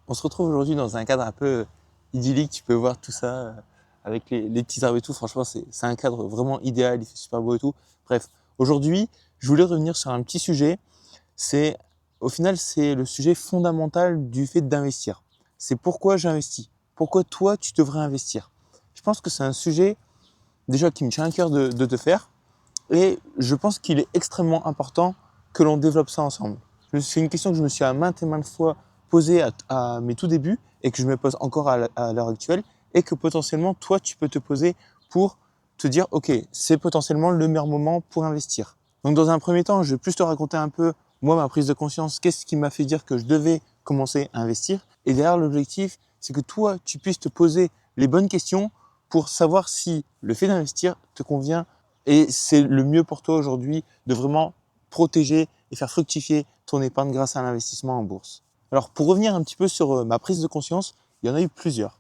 On se retrouve aujourd'hui dans un cadre un peu idyllique. Tu peux voir tout ça avec les petits arbres et tout. Franchement, c'est un cadre vraiment idéal. Il fait super beau et tout. Bref, aujourd'hui, je voulais revenir sur un petit sujet. C'est, au final, c'est le sujet fondamental du fait d'investir. C'est pourquoi j'investis. Pourquoi toi, tu devrais investir. Je pense que c'est un sujet déjà qui me tient à cœur de te faire. Et je pense qu'il est extrêmement important que l'on développe ça ensemble. C'est une question que je me suis à maintes et maintes fois posée à mes tout débuts et que je me pose encore à l'heure actuelle et que potentiellement toi tu peux te poser pour te dire ok, c'est potentiellement le meilleur moment pour investir. Donc dans un premier temps, je vais plus te raconter un peu moi ma prise de conscience, qu'est-ce qui m'a fait dire que je devais commencer à investir, et derrière l'objectif, c'est que toi tu puisses te poser les bonnes questions pour savoir si le fait d'investir te convient et c'est le mieux pour toi aujourd'hui de vraiment protéger et faire fructifier ton épargne grâce à l'investissement en bourse. Alors pour revenir un petit peu sur ma prise de conscience, il y en a eu plusieurs.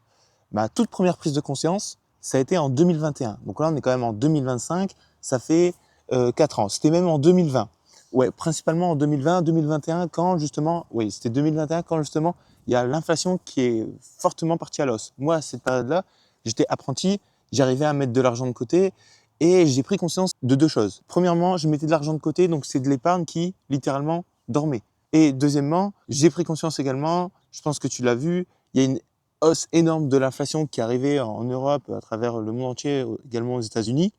Ma toute première prise de conscience, ça a été en 2021. Donc là, on est quand même en 2025, ça fait 4 ans. C'était même en 2020. Ouais, principalement en 2020, 2021, quand justement, oui, c'était 2021 quand justement il y a l'inflation qui est fortement partie à l'os. Moi, à cette période-là, j'étais apprenti, j'arrivais à mettre de l'argent de côté et j'ai pris conscience de deux choses. Premièrement, je mettais de l'argent de côté, donc c'est de l'épargne qui littéralement dormait. Et deuxièmement, j'ai pris conscience également, je pense que tu l'as vu, il y a une hausse énorme de l'inflation qui est arrivée en Europe, à travers le monde entier, également aux États-Unis.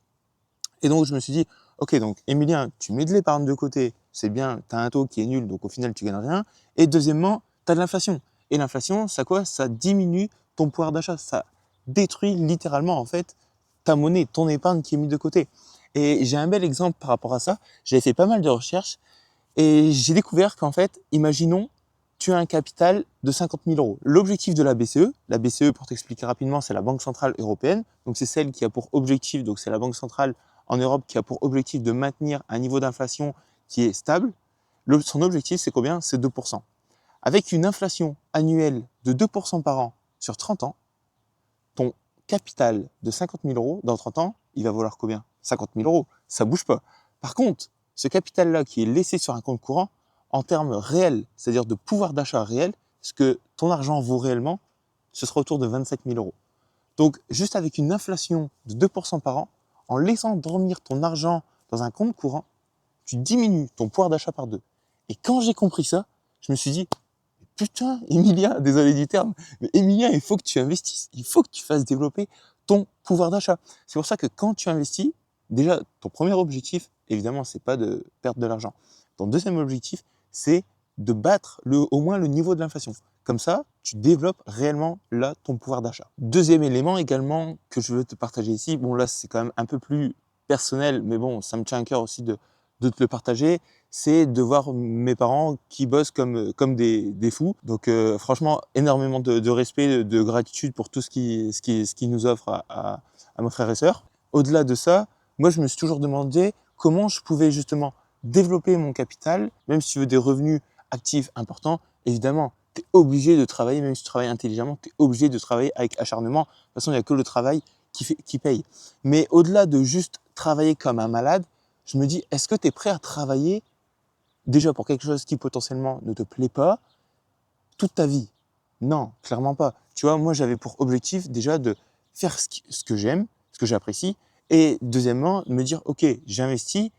Et donc je me suis dit, ok, donc Emilien, tu mets de l'épargne de côté, c'est bien, tu as un taux qui est nul, donc au final tu gagnes rien. Et deuxièmement, tu as de l'inflation. Et l'inflation, ça quoi? Ça diminue ton pouvoir d'achat, ça détruit littéralement en fait ta monnaie, ton épargne qui est mise de côté. Et j'ai un bel exemple par rapport à ça. J'avais fait pas mal de recherches et j'ai découvert qu'en fait, imaginons, tu as un capital de 50 000 euros. L'objectif de la BCE, pour t'expliquer rapidement, c'est la Banque Centrale Européenne. Donc c'est celle qui a pour objectif, donc c'est la Banque Centrale en Europe qui a pour objectif de maintenir un niveau d'inflation qui est stable. Son objectif, c'est combien? C'est 2%. Avec une inflation annuelle de 2% par an sur 30 ans, ton capital de 50 000 euros, dans 30 ans, il va valoir combien? 50 000 euros. Ça bouge pas. Par contre, ce capital-là qui est laissé sur un compte courant, en termes réels, c'est-à-dire de pouvoir d'achat réel, ce que ton argent vaut réellement, ce sera autour de 27 000 euros. Donc, juste avec une inflation de 2% par an, en laissant dormir ton argent dans un compte courant, tu diminues ton pouvoir d'achat par deux. Et quand j'ai compris ça, je me suis dit, putain, Emilia, désolé du terme, mais Emilia, il faut que tu investisses, il faut que tu fasses développer ton pouvoir d'achat. C'est pour ça que quand tu investis, déjà, ton premier objectif, évidemment, c'est pas de perdre de l'argent. Ton deuxième objectif, c'est de battre au moins le niveau de l'inflation. Comme ça, tu développes réellement là ton pouvoir d'achat. Deuxième élément également que je veux te partager ici, bon là c'est quand même un peu plus personnel, mais bon, ça me tient à cœur aussi de te le partager, c'est de voir mes parents qui bossent comme des fous. Donc franchement, énormément de respect, de gratitude pour tout ce qui nous offre à mes frères et sœurs. Au-delà de ça, moi je me suis toujours demandé comment je pouvais justement développer mon capital, même si tu veux des revenus actifs importants, évidemment, tu es obligé de travailler, même si tu travailles intelligemment, tu es obligé de travailler avec acharnement. De toute façon, il n'y a que le travail qui paye. Mais au-delà de juste travailler comme un malade, je me dis, est-ce que tu es prêt à travailler déjà pour quelque chose qui potentiellement ne te plaît pas toute ta vie? Non, clairement pas. Tu vois, moi j'avais pour objectif déjà de faire ce que j'aime, ce que j'apprécie, et deuxièmement, de me dire, ok, j'investis,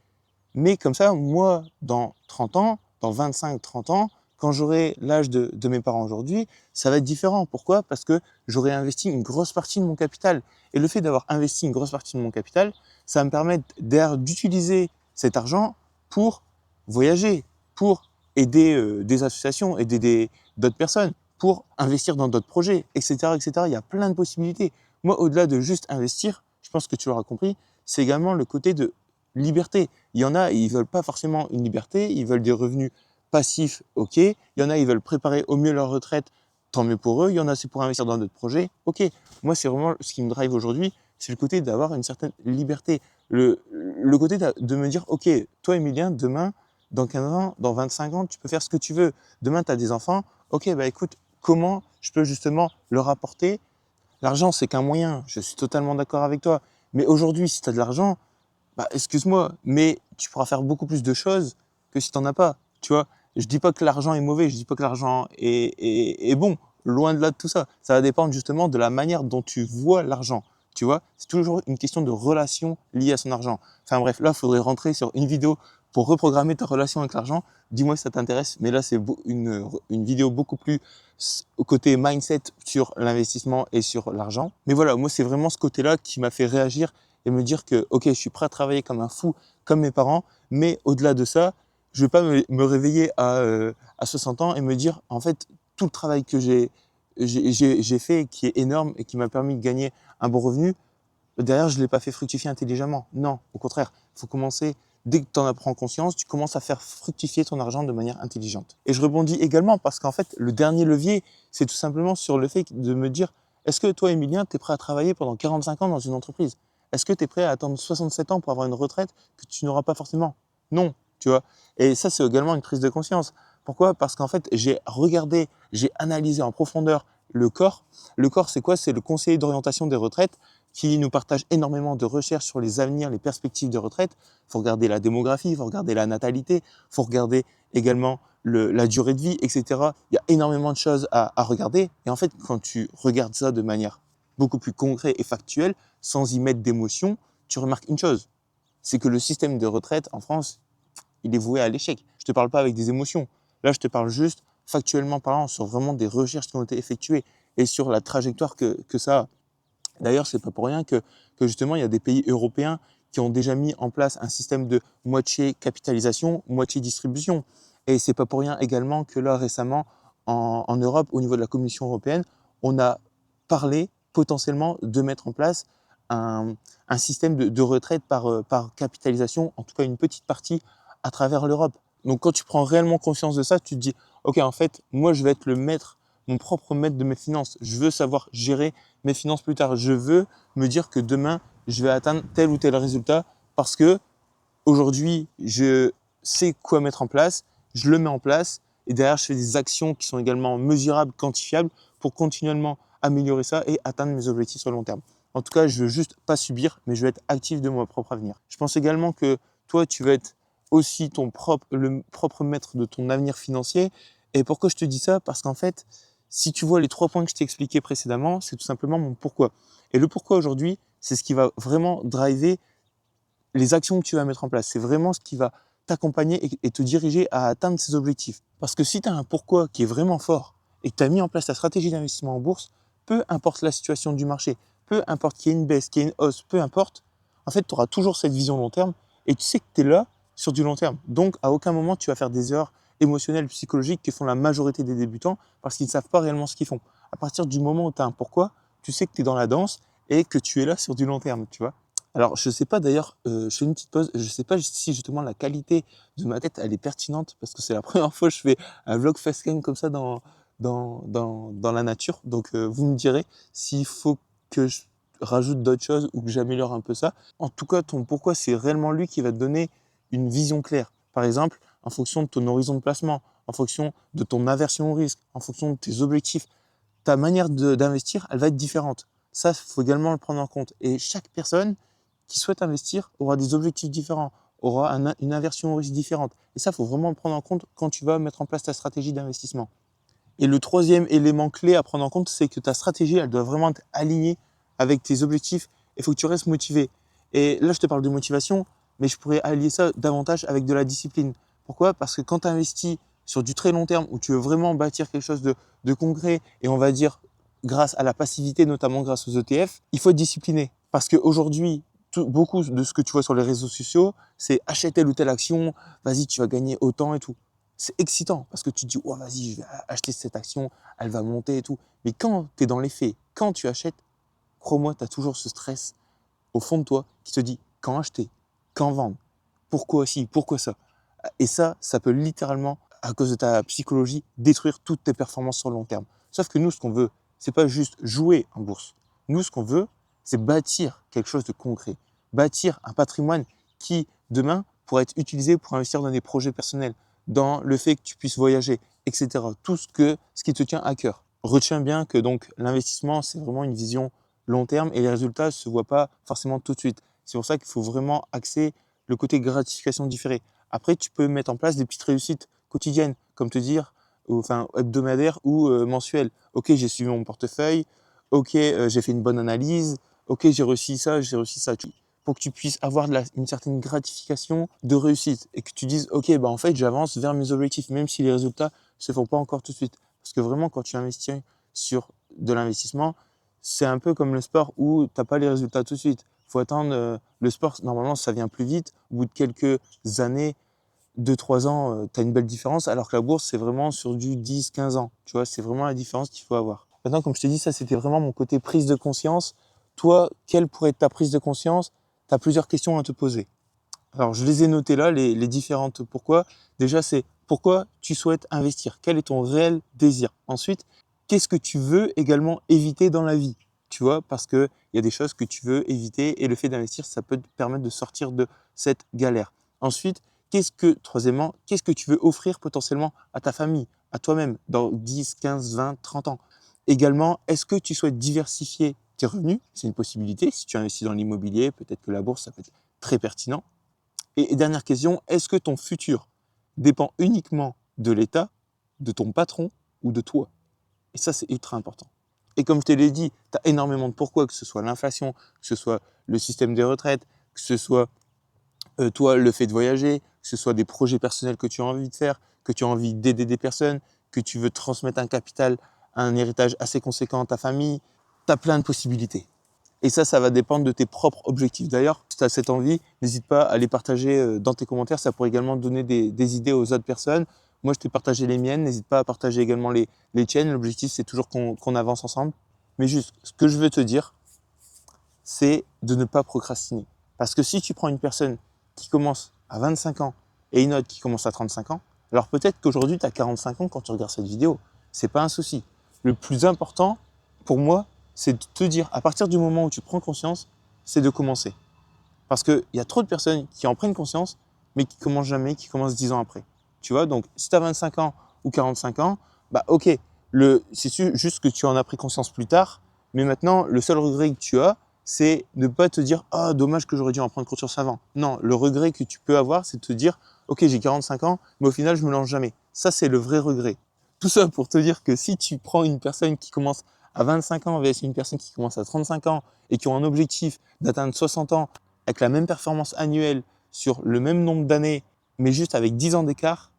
mais comme ça, moi, dans 30 ans, dans 25-30 ans, quand j'aurai l'âge de mes parents aujourd'hui, ça va être différent. Pourquoi? Parce que j'aurai investi une grosse partie de mon capital. Et le fait d'avoir investi une grosse partie de mon capital, ça va me permettre d'ailleurs d'utiliser cet argent pour voyager, pour aider des associations, aider d'autres personnes, pour investir dans d'autres projets, etc., etc. Il y a plein de possibilités. Moi, au-delà de juste investir, je pense que tu l'auras compris, c'est également le côté de liberté. Il y en a, ils veulent pas forcément une liberté, ils veulent des revenus passifs, ok. Il y en a, ils veulent préparer au mieux leur retraite, tant mieux pour eux. Il y en a, c'est pour investir dans d'autres projets, ok. Moi, c'est vraiment ce qui me drive aujourd'hui, c'est le côté d'avoir une certaine liberté. Le côté de me dire, ok, toi, Emilien, demain, dans 15 ans, dans 25 ans, tu peux faire ce que tu veux. Demain, tu as des enfants, ok, bah écoute, comment je peux justement leur apporter. L'argent, c'est qu'un moyen, je suis totalement d'accord avec toi. Mais aujourd'hui, si tu as de l'argent, bah, excuse-moi, mais tu pourras faire beaucoup plus de choses que si tu n'en as pas. Tu vois, Je dis pas que l'argent est mauvais, je dis pas que l'argent est bon. Loin de là de tout ça. Ça va dépendre justement de la manière dont tu vois l'argent. Tu vois, c'est toujours une question de relation liée à son argent. Enfin bref, là, il faudrait rentrer sur une vidéo pour reprogrammer ta relation avec l'argent. Dis-moi si ça t'intéresse. Mais là, c'est une vidéo beaucoup plus au côté mindset sur l'investissement et sur l'argent. Mais voilà, moi, c'est vraiment ce côté-là qui m'a fait réagir et me dire que, ok, je suis prêt à travailler comme un fou, comme mes parents. Mais au-delà de ça, je ne vais pas me réveiller à 60 ans et me dire, en fait, tout le travail que j'ai fait, qui est énorme et qui m'a permis de gagner un bon revenu, derrière, je ne l'ai pas fait fructifier intelligemment. Non, au contraire, il faut commencer, dès que tu en prends conscience, tu commences à faire fructifier ton argent de manière intelligente. Et je rebondis également parce qu'en fait, le dernier levier, c'est tout simplement sur le fait de me dire, est-ce que toi, Emilien, tu es prêt à travailler pendant 45 ans dans une entreprise? Est-ce que tu es prêt à attendre 67 ans pour avoir une retraite que tu n'auras pas forcément? Non, tu vois. Et ça, c'est également une prise de conscience. Pourquoi? Parce qu'en fait, j'ai regardé, j'ai analysé en profondeur le corps. Le corps, c'est quoi? C'est le conseiller d'orientation des retraites qui nous partage énormément de recherches sur les avenirs, les perspectives de retraite. Il faut regarder la démographie, il faut regarder la natalité, il faut regarder également la durée de vie, etc. Il y a énormément de choses à regarder. Et en fait, quand tu regardes ça de manière beaucoup plus concrète et factuelle, sans y mettre d'émotion, tu remarques une chose, c'est que le système de retraite en France, il est voué à l'échec. Je ne te parle pas avec des émotions. Là, je te parle juste factuellement parlant sur vraiment des recherches qui ont été effectuées et sur la trajectoire que ça a. D'ailleurs, c'est pas pour rien que justement, il y a des pays européens qui ont déjà mis en place un système de moitié capitalisation, moitié distribution. Et c'est pas pour rien également que là, récemment, en Europe, au niveau de la Commission européenne, on a parlé potentiellement de mettre en place un système de retraite par capitalisation, en tout cas une petite partie à travers l'Europe. Donc quand tu prends réellement conscience de ça, tu te dis, ok, en fait, moi, je vais être le maître, mon propre maître de mes finances. Je veux savoir gérer mes finances plus tard. Je veux me dire que demain, je vais atteindre tel ou tel résultat parce que aujourd'hui, je sais quoi mettre en place, je le mets en place et derrière, je fais des actions qui sont également mesurables, quantifiables pour continuellement améliorer ça et atteindre mes objectifs sur le long terme. En tout cas, je veux juste pas subir, mais je veux être actif de mon propre avenir. Je pense également que toi, tu vas être aussi le propre maître de ton avenir financier. Et pourquoi je te dis ça? Parce qu'en fait, si tu vois les 3 points que je t'ai expliqués précédemment, c'est tout simplement mon pourquoi. Et le pourquoi aujourd'hui, c'est ce qui va vraiment driver les actions que tu vas mettre en place. C'est vraiment ce qui va t'accompagner et te diriger à atteindre ces objectifs. Parce que si tu as un pourquoi qui est vraiment fort et que tu as mis en place ta stratégie d'investissement en bourse, peu importe la situation du marché, peu importe qu'il y ait une baisse, qu'il y ait une hausse, peu importe, en fait, tu auras toujours cette vision long terme et tu sais que tu es là sur du long terme. Donc, à aucun moment, tu vas faire des erreurs émotionnelles, psychologiques que font la majorité des débutants parce qu'ils ne savent pas réellement ce qu'ils font. À partir du moment où tu as un pourquoi, tu sais que tu es dans la danse et que tu es là sur du long terme, tu vois. Alors, je sais pas d'ailleurs, je fais une petite pause, je sais pas si justement la qualité de ma tête, elle est pertinente parce que c'est la première fois que je fais un vlog facecam comme ça dans la nature. Donc, vous me direz s'il faut que je rajoute d'autres choses ou que j'améliore un peu ça. En tout cas, ton pourquoi, c'est réellement lui qui va te donner une vision claire. Par exemple, en fonction de ton horizon de placement, en fonction de ton aversion au risque, en fonction de tes objectifs, ta manière d'investir, elle va être différente. Ça, il faut également le prendre en compte. Et chaque personne qui souhaite investir aura des objectifs différents, aura une aversion au risque différente. Et ça, il faut vraiment le prendre en compte quand tu vas mettre en place ta stratégie d'investissement. Et le troisième élément clé à prendre en compte, c'est que ta stratégie, elle doit vraiment être alignée avec tes objectifs. Il faut que tu restes motivé. Et là, je te parle de motivation, mais je pourrais allier ça davantage avec de la discipline. Pourquoi? Parce que quand tu investis sur du très long terme, où tu veux vraiment bâtir quelque chose de concret, et on va dire grâce à la passivité, notamment grâce aux ETF, il faut être discipliné. Parce qu'aujourd'hui, beaucoup de ce que tu vois sur les réseaux sociaux, c'est achète telle ou telle action, vas-y, tu vas gagner autant et tout. C'est excitant parce que tu te dis, oh, vas-y, je vais acheter cette action, elle va monter et tout. Mais quand tu es dans les faits, quand tu achètes, crois-moi, tu as toujours ce stress au fond de toi qui te dit quand acheter, quand vendre, pourquoi ci, pourquoi ça. Et ça peut littéralement, à cause de ta psychologie, détruire toutes tes performances sur le long terme. Sauf que nous, ce qu'on veut, c'est pas juste jouer en bourse. Nous, ce qu'on veut, c'est bâtir quelque chose de concret, bâtir un patrimoine qui, demain, pourra être utilisé pour investir dans des projets personnels, dans le fait que tu puisses voyager, etc. Tout ce qui te tient à cœur. Retiens bien que donc l'investissement, c'est vraiment une vision long terme et les résultats ne se voient pas forcément tout de suite. C'est pour ça qu'il faut vraiment axer le côté gratification différée. Après, tu peux mettre en place des petites réussites quotidiennes, comme te dire, enfin hebdomadaire ou mensuel. Ok, j'ai suivi mon portefeuille, ok, j'ai fait une bonne analyse, ok, j'ai réussi ça, j'ai réussi ça. Pour que tu puisses avoir une certaine gratification de réussite et que tu dises, ok, bah en fait, j'avance vers mes objectifs, même si les résultats se font pas encore tout de suite. Parce que vraiment, quand tu investis sur de l'investissement, c'est un peu comme le sport où tu n'as pas les résultats tout de suite. Faut attendre. Le sport, normalement, ça vient plus vite. Au bout de quelques années, 2, 3 ans, tu as une belle différence, alors que la bourse, c'est vraiment sur du 10, 15 ans. Tu vois, c'est vraiment la différence qu'il faut avoir. Maintenant, comme je t'ai dit, ça, c'était vraiment mon côté prise de conscience. Toi, quelle pourrait être ta prise de conscience? Tu as plusieurs questions à te poser. Alors, je les ai notées là, les différentes pourquoi. Déjà, c'est pourquoi tu souhaites investir? Quel est ton réel désir? Ensuite, qu'est-ce que tu veux également éviter dans la vie? Tu vois, parce qu'il y a des choses que tu veux éviter et le fait d'investir, ça peut te permettre de sortir de cette galère. Ensuite, troisièmement, qu'est-ce que tu veux offrir potentiellement à ta famille, à toi-même, dans 10, 15, 20, 30 ans? Également, est-ce que tu souhaites diversifier tes revenus? C'est une possibilité. Si tu investis dans l'immobilier, peut-être que la bourse, ça peut être très pertinent. Et dernière question, est-ce que ton futur dépend uniquement de l'État, de ton patron ou de toi? Et ça, c'est ultra important. Et comme je te l'ai dit, tu as énormément de pourquoi, que ce soit l'inflation, que ce soit le système des retraites, que ce soit toi, le fait de voyager, que ce soit des projets personnels que tu as envie de faire, que tu as envie d'aider des personnes, que tu veux transmettre un capital, un héritage assez conséquent à ta famille. Tu as plein de possibilités. Et ça va dépendre de tes propres objectifs. D'ailleurs, si tu as cette envie, n'hésite pas à les partager dans tes commentaires. Ça pourrait également donner des idées aux autres personnes. Moi, je t'ai partagé les miennes. N'hésite pas à partager également les tiennes. L'objectif, c'est toujours qu'on avance ensemble. Mais juste, ce que je veux te dire, c'est de ne pas procrastiner. Parce que si tu prends une personne qui commence à 25 ans et une autre qui commence à 35 ans, alors peut-être qu'aujourd'hui, tu as 45 ans quand tu regardes cette vidéo. C'est pas un souci. Le plus important, pour moi, c'est de te dire, à partir du moment où tu prends conscience, c'est de commencer. Parce qu'il y a trop de personnes qui en prennent conscience, mais qui commencent jamais, qui commencent 10 ans après. Tu vois, donc si tu as 25 ans ou 45 ans, bah ok, c'est juste que tu en as pris conscience plus tard, mais maintenant, le seul regret que tu as, c'est de ne pas te dire ah dommage que j'aurais dû en prendre conscience avant. Non, le regret que tu peux avoir, c'est de te dire ok j'ai 45 ans, mais au final je me lance jamais. Ça c'est le vrai regret. Tout ça pour te dire que si tu prends une personne qui commence à 25 ans versus une personne qui commence à 35 ans et qui ont un objectif d'atteindre 60 ans avec la même performance annuelle sur le même nombre d'années, mais juste avec 10 ans d'écart,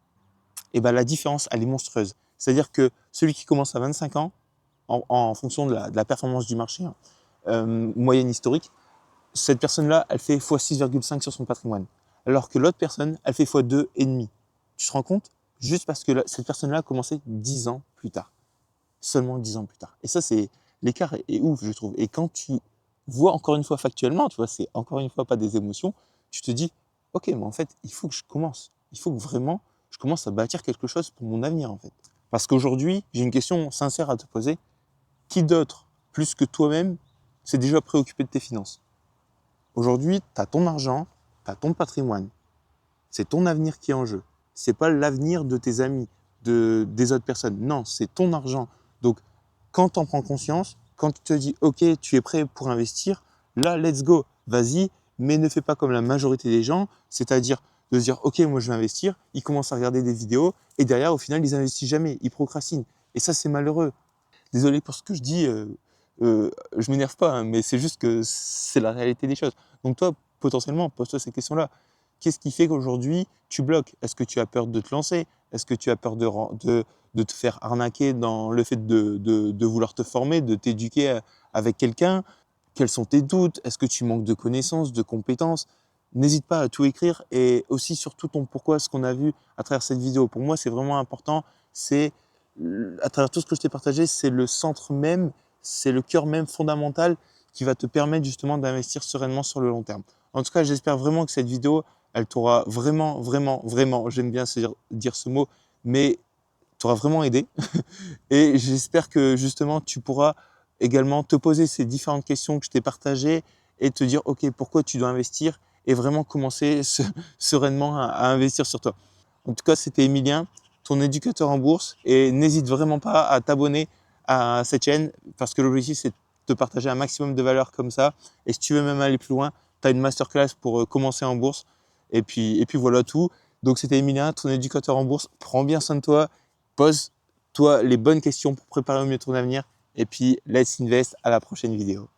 et ben la différence elle est monstrueuse. C'est-à-dire que celui qui commence à 25 ans, en fonction de la performance du marché, hein, moyenne historique, cette personne-là, elle fait x6,5 sur son patrimoine. Alors que l'autre personne, elle fait x2,5. Tu te rends compte? Juste parce que cette personne-là a commencé 10 ans plus tard. Seulement 10 ans plus tard. Et ça, c'est l'écart est ouf, je trouve. Et quand tu vois encore une fois factuellement, tu vois, c'est encore une fois pas des émotions, tu te dis, ok, mais en fait, il faut que je commence. Il faut que vraiment je commence à bâtir quelque chose pour mon avenir, en fait. Parce qu'aujourd'hui, j'ai une question sincère à te poser. Qui d'autre, plus que toi-même, s'est déjà préoccupé de tes finances? Aujourd'hui, tu as ton argent, tu as ton patrimoine. C'est ton avenir qui est en jeu. C'est pas l'avenir de tes amis, des autres personnes. Non, c'est ton argent. Donc, quand tu en prends conscience, quand tu te dis, OK, tu es prêt pour investir, là, let's go, vas-y, mais ne fais pas comme la majorité des gens, c'est-à-dire de se dire, OK, moi, je vais investir, ils commencent à regarder des vidéos, et derrière, au final, ils investissent jamais, ils procrastinent. Et ça, c'est malheureux. Désolé pour ce que je dis, je m'énerve pas, hein, mais c'est juste que c'est la réalité des choses. Donc toi, potentiellement, pose-toi ces questions-là. Qu'est-ce qui fait qu'aujourd'hui, tu bloques? Est-ce que tu as peur de te lancer? Est-ce que tu as peur de te faire arnaquer dans le fait de vouloir te former, de t'éduquer avec quelqu'un? Quels sont tes doutes? Est-ce que tu manques de connaissances, de compétences? N'hésite pas à tout écrire et aussi surtout ton pourquoi, ce qu'on a vu à travers cette vidéo. Pour moi, c'est vraiment important. C'est à travers tout ce que je t'ai partagé, c'est le centre même, c'est le cœur même fondamental qui va te permettre justement d'investir sereinement sur le long terme. En tout cas, j'espère vraiment que cette vidéo, elle t'aura vraiment, vraiment, vraiment, j'aime bien dire ce mot, mais t'aura vraiment aidé. Et j'espère que justement, tu pourras également te poser ces différentes questions que je t'ai partagées et te dire, OK, pourquoi tu dois investir et vraiment commencer sereinement à investir sur toi. En tout cas, c'était Emilien, ton éducateur en bourse, et n'hésite vraiment pas à t'abonner à cette chaîne parce que l'objectif, c'est de te partager un maximum de valeurs comme ça. Et si tu veux même aller plus loin, tu as une masterclass pour commencer en bourse. Et puis voilà tout. Donc c'était Emilien, ton éducateur en bourse. Prends bien soin de toi, pose-toi les bonnes questions pour préparer au mieux ton avenir. Et puis, let's invest, à la prochaine vidéo.